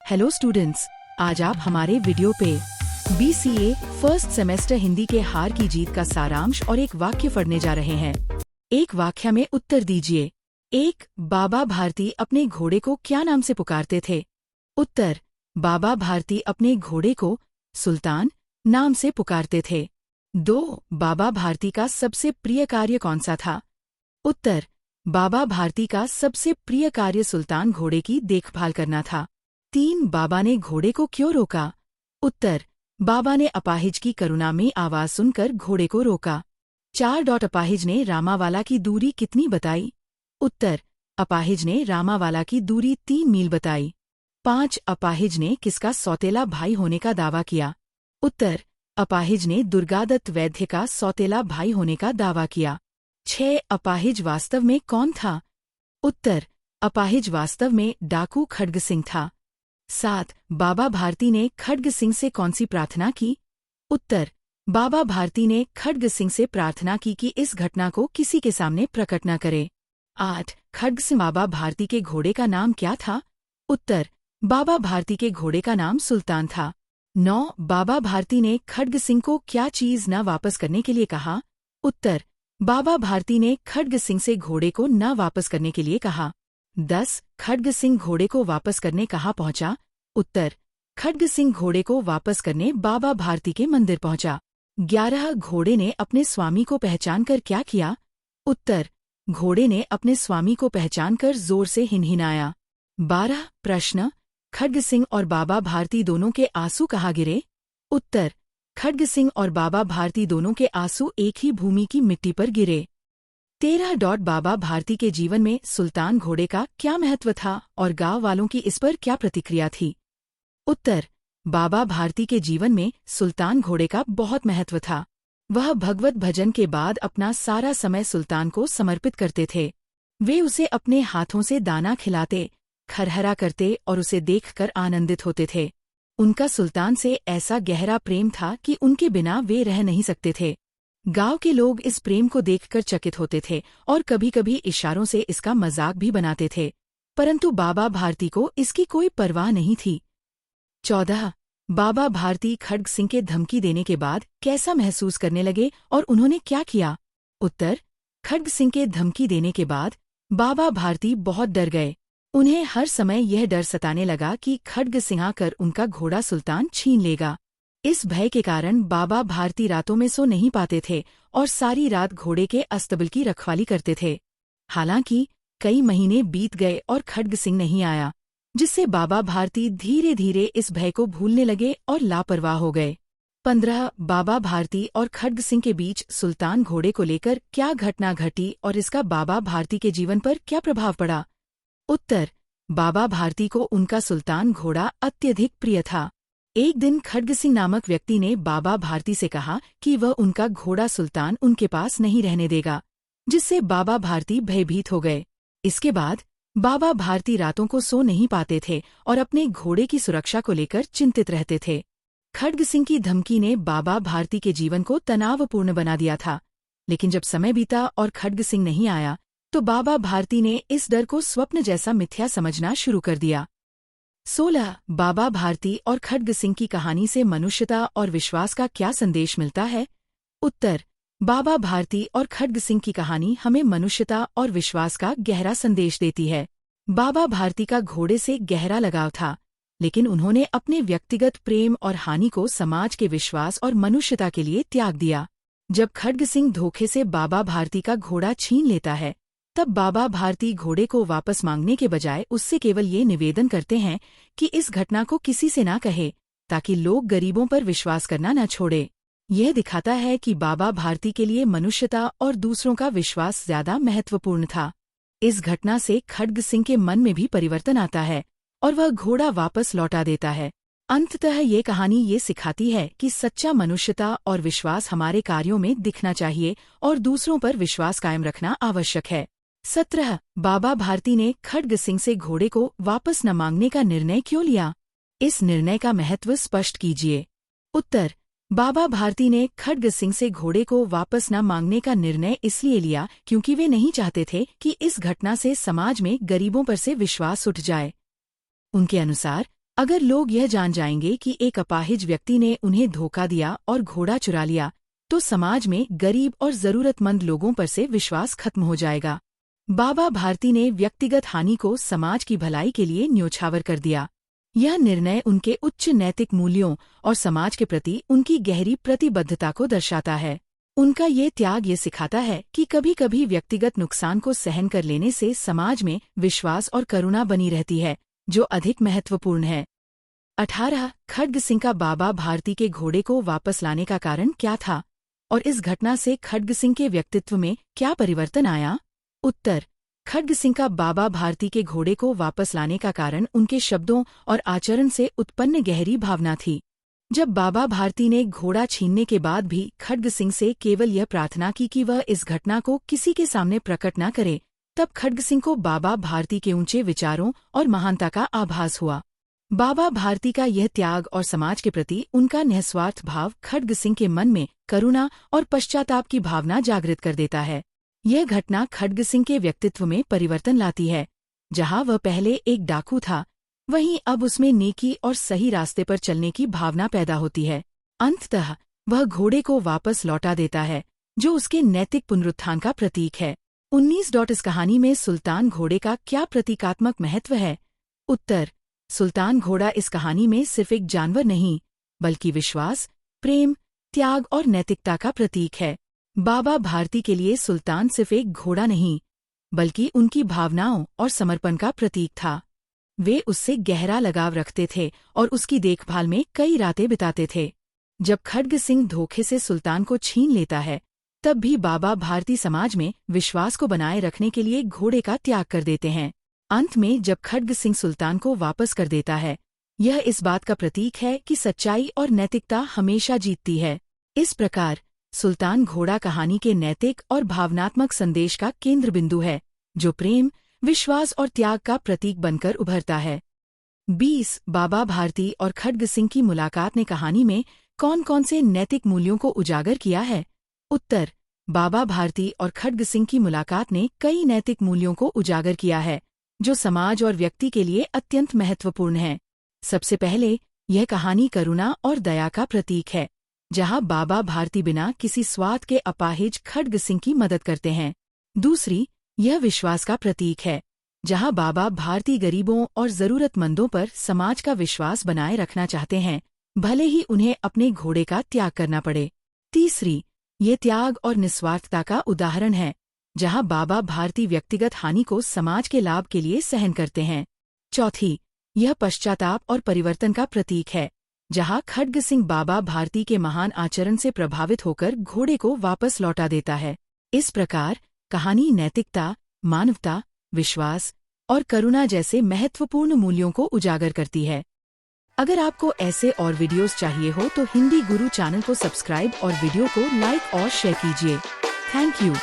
Hello students, आज आप हमारे वीडियो पे BCA फर्स्ट सेमेस्टर हिंदी के हार की जीत का सारांश और एक वाक्य पढ़ने जा रहे हैं। एक वाक्य में उत्तर दीजिए। 1. बाबा भारती अपने घोड़े को क्या नाम से पुकारते थे? उत्तर: बाबा भारती अपने घोड़े को सुल्तान नाम से पुकारते थे। 2. बाबा भारती का सबसे प्रिय कार्य कौन सा था? उत्तर: बाबा भारती का सबसे प्रिय कार्य सुल्तान घोड़े की देखभाल करना था। 3. बाबा ने घोड़े को क्यों रोका? उत्तर: बाबा ने अपाहिज की करुणा में आवाज सुनकर घोड़े को रोका। 4. अपाहिज ने रामावाला की दूरी कितनी बताई? उत्तर: अपाहिज ने रामावाला की दूरी 3 मील बताई। 5. अपाहिज ने किसका सौतेला भाई होने का दावा किया? उत्तर: अपाहिज ने दुर्गादत्त वैद्य का सौतेला भाई होने का दावा किया। 6. अपाहिज वास्तव में कौन था? उत्तर: अपाहिज वास्तव में डाकू खड्ग सिंह था। 7. बाबा भारती ने खड्ग सिंह से कौन सी प्रार्थना की? उत्तर: बाबा भारती ने खड्ग सिंह से प्रार्थना की कि इस घटना को किसी के सामने प्रकट न करे। 8. खड्ग सिंह बाबा भारती के घोड़े का नाम क्या था? उत्तर: बाबा भारती के घोड़े का नाम सुल्तान था। 9. बाबा भारती ने खड्ग सिंह को क्या चीज न वापस करने के लिए कहा? उत्तर: बाबा भारती ने खड्ग सिंह से घोड़े को न वापस करने के लिए कहा। 10. खड्ग सिंह घोड़े को वापस करने कहाँ पहुंचा? उत्तर: खड्ग सिंह घोड़े को वापस करने बाबा भारती के मंदिर पहुंचा। 11. घोड़े ने अपने स्वामी को पहचानकर क्या किया? उत्तर: घोड़े ने अपने स्वामी को पहचानकर जोर से हिनहिनाया। 12. प्रश्न: खड्ग सिंह और बाबा भारती दोनों के आंसू कहाँ गिरे? उत्तर: खड्ग सिंह और बाबा भारती दोनों के आंसू एक ही भूमि की मिट्टी पर गिरे। 13. बाबा भारती के जीवन में सुल्तान घोड़े का क्या महत्व था और गांव वालों की इस पर क्या प्रतिक्रिया थी? उत्तर: बाबा भारती के जीवन में सुल्तान घोड़े का बहुत महत्व था। वह भगवत भजन के बाद अपना सारा समय सुल्तान को समर्पित करते थे। वे उसे अपने हाथों से दाना खिलाते, खरहरा करते और उसे देखकर आनंदित होते थे। उनका सुल्तान से ऐसा गहरा प्रेम था कि उनके बिना वे रह नहीं सकते थे। गांव के लोग इस प्रेम को देखकर चकित होते थे और कभी-कभी इशारों से इसका मजाक भी बनाते थे, परंतु बाबा भारती को इसकी कोई परवाह नहीं थी। 14. बाबा भारती खड्ग सिंह के धमकी देने के बाद कैसा महसूस करने लगे और उन्होंने क्या किया? उत्तर: खड्ग सिंह के धमकी देने के बाद बाबा भारती बहुत डर गए। उन्हें हर समय यह डर सताने लगा कि खड्ग सिंह आकर उनका घोड़ा सुल्तान छीन लेगा। इस भय के कारण बाबा भारती रातों में सो नहीं पाते थे और सारी रात घोड़े के अस्तबल की रखवाली करते थे। हालांकि कई महीने बीत गए और खड्ग सिंह नहीं आया, जिससे बाबा भारती धीरे धीरे इस भय को भूलने लगे और लापरवाह हो गए। 15. बाबा भारती और खड्ग सिंह के बीच सुल्तान घोड़े को लेकर क्या घटना घटी और इसका बाबा भारती के जीवन पर क्या प्रभाव पड़ा? उत्तर: बाबा भारती को उनका सुल्तान घोड़ा अत्यधिक प्रिय था। एक दिन खड्ग सिंह नामक व्यक्ति ने बाबा भारती से कहा कि वह उनका घोड़ा सुल्तान उनके पास नहीं रहने देगा, जिससे बाबा भारती भयभीत हो गए। इसके बाद बाबा भारती रातों को सो नहीं पाते थे और अपने घोड़े की सुरक्षा को लेकर चिंतित रहते थे। खड्ग सिंह की धमकी ने बाबा भारती के जीवन को तनावपूर्ण बना दिया था, लेकिन जब समय बीता और खड्ग सिंह नहीं आया तो बाबा भारती ने इस डर को स्वप्न जैसा मिथ्या समझना शुरू कर दिया। 16. बाबा भारती और खड्ग सिंह की कहानी से मनुष्यता और विश्वास का क्या संदेश मिलता है? उत्तर: बाबा भारती और खड्ग सिंह की कहानी हमें मनुष्यता और विश्वास का गहरा संदेश देती है। बाबा भारती का घोड़े से गहरा लगाव था, लेकिन उन्होंने अपने व्यक्तिगत प्रेम और हानि को समाज के विश्वास और मनुष्यता के लिए त्याग दिया। जब खड्ग सिंह धोखे से बाबा भारती का घोड़ा छीन लेता है, तब बाबा भारती घोड़े को वापस मांगने के बजाय उससे केवल ये निवेदन करते हैं कि इस घटना को किसी से ना कहे, ताकि लोग गरीबों पर विश्वास करना न छोड़े। यह दिखाता है कि बाबा भारती के लिए मनुष्यता और दूसरों का विश्वास ज्यादा महत्वपूर्ण था। इस घटना से खड्ग सिंह के मन में भी परिवर्तन आता है और वह घोड़ा वापस लौटा देता है। अंततः ये कहानी ये सिखाती है कि सच्चा मनुष्यता और विश्वास हमारे कार्यों में दिखना चाहिए और दूसरों पर विश्वास कायम रखना आवश्यक है। 17. बाबा भारती ने खड्ग सिंह से घोड़े को वापस न मांगने का निर्णय क्यों लिया? इस निर्णय का महत्व स्पष्ट कीजिए। उत्तर: बाबा भारती ने खड्ग सिंह से घोड़े को वापस न मांगने का निर्णय इसलिए लिया क्योंकि वे नहीं चाहते थे कि इस घटना से समाज में गरीबों पर से विश्वास उठ जाए। उनके अनुसार अगर लोग यह जान जाएंगे कि एक अपाहिज व्यक्ति ने उन्हें धोखा दिया और घोड़ा चुरा लिया, तो समाज में गरीब और जरूरतमंद लोगों पर से विश्वास खत्म हो जाएगा। बाबा भारती ने व्यक्तिगत हानि को समाज की भलाई के लिए न्योछावर कर दिया। यह निर्णय उनके उच्च नैतिक मूल्यों और समाज के प्रति उनकी गहरी प्रतिबद्धता को दर्शाता है। उनका ये त्याग ये सिखाता है कि कभी कभी व्यक्तिगत नुकसान को सहन कर लेने से समाज में विश्वास और करुणा बनी रहती है, जो अधिक महत्वपूर्ण है। 18 खड्ग सिंह का बाबा भारती के घोड़े को वापस लाने का कारण क्या था, और इस घटना से खड्ग सिंह के व्यक्तित्व में क्या परिवर्तन आया? उत्तर: खड्ग सिंह का बाबा भारती के घोड़े को वापस लाने का कारण उनके शब्दों और आचरण से उत्पन्न गहरी भावना थी। जब बाबा भारती ने घोड़ा छीनने के बाद भी खड्ग सिंह से केवल यह प्रार्थना की कि वह इस घटना को किसी के सामने प्रकट न करे, तब खड्ग सिंह को बाबा भारती के ऊंचे विचारों और महानता का आभास हुआ। बाबा भारती का यह त्याग और समाज के प्रति उनका निस्वार्थ भाव खड्ग सिंह के मन में करुणा और पश्चाताप की भावना जागृत कर देता है। यह घटना खड्ग सिंह के व्यक्तित्व में परिवर्तन लाती है। जहां वह पहले एक डाकू था, वहीं अब उसमें नेकी और सही रास्ते पर चलने की भावना पैदा होती है। अंततः वह घोड़े को वापस लौटा देता है, जो उसके नैतिक पुनरुत्थान का प्रतीक है। 19 इस कहानी में सुल्तान घोड़े का क्या प्रतीकात्मक महत्व है? उत्तर: सुल्तान घोड़ा इस कहानी में सिर्फ एक जानवर नहीं, बल्कि विश्वास, प्रेम, त्याग और नैतिकता का प्रतीक है। बाबा भारती के लिए सुल्तान सिर्फ एक घोड़ा नहीं, बल्कि उनकी भावनाओं और समर्पण का प्रतीक था। वे उससे गहरा लगाव रखते थे और उसकी देखभाल में कई रातें बिताते थे। जब खड्ग सिंह धोखे से सुल्तान को छीन लेता है, तब भी बाबा भारती समाज में विश्वास को बनाए रखने के लिए घोड़े का त्याग कर देते हैं। अंत में जब खड्ग सिंह सुल्तान को वापस कर देता है, यह इस बात का प्रतीक है कि सच्चाई और नैतिकता हमेशा जीतती है। इस प्रकार सुल्तान घोड़ा कहानी के नैतिक और भावनात्मक संदेश का केंद्र बिंदु है, जो प्रेम, विश्वास और त्याग का प्रतीक बनकर उभरता है। 20 बाबा भारती और खड्ग सिंह की मुलाकात ने कहानी में कौन कौन से नैतिक मूल्यों को उजागर किया है? उत्तर: बाबा भारती और खड्ग सिंह की मुलाकात ने कई नैतिक मूल्यों को उजागर किया है, जो समाज और व्यक्ति के लिए अत्यंत महत्वपूर्ण है। सबसे पहले, यह कहानी करुणा और दया का प्रतीक है, जहां बाबा भारती बिना किसी स्वार्थ के अपाहिज खड्ग सिंह की मदद करते हैं। दूसरी, यह विश्वास का प्रतीक है, जहां बाबा भारती गरीबों और जरूरतमंदों पर समाज का विश्वास बनाए रखना चाहते हैं, भले ही उन्हें अपने घोड़े का त्याग करना पड़े। तीसरी, ये त्याग और निस्वार्थता का उदाहरण है, जहां बाबा भारती व्यक्तिगत हानि को समाज के लाभ के लिए सहन करते हैं। चौथी, यह पश्चाताप और परिवर्तन का प्रतीक है, जहां खड्ग सिंह बाबा भारती के महान आचरण से प्रभावित होकर घोड़े को वापस लौटा देता है। इस प्रकार कहानी नैतिकता, मानवता, विश्वास और करुणा जैसे महत्वपूर्ण मूल्यों को उजागर करती है। अगर आपको ऐसे और वीडियोस चाहिए हो तो हिंदी गुरु चैनल को सब्सक्राइब और वीडियो को लाइक और शेयर कीजिए। Thank you.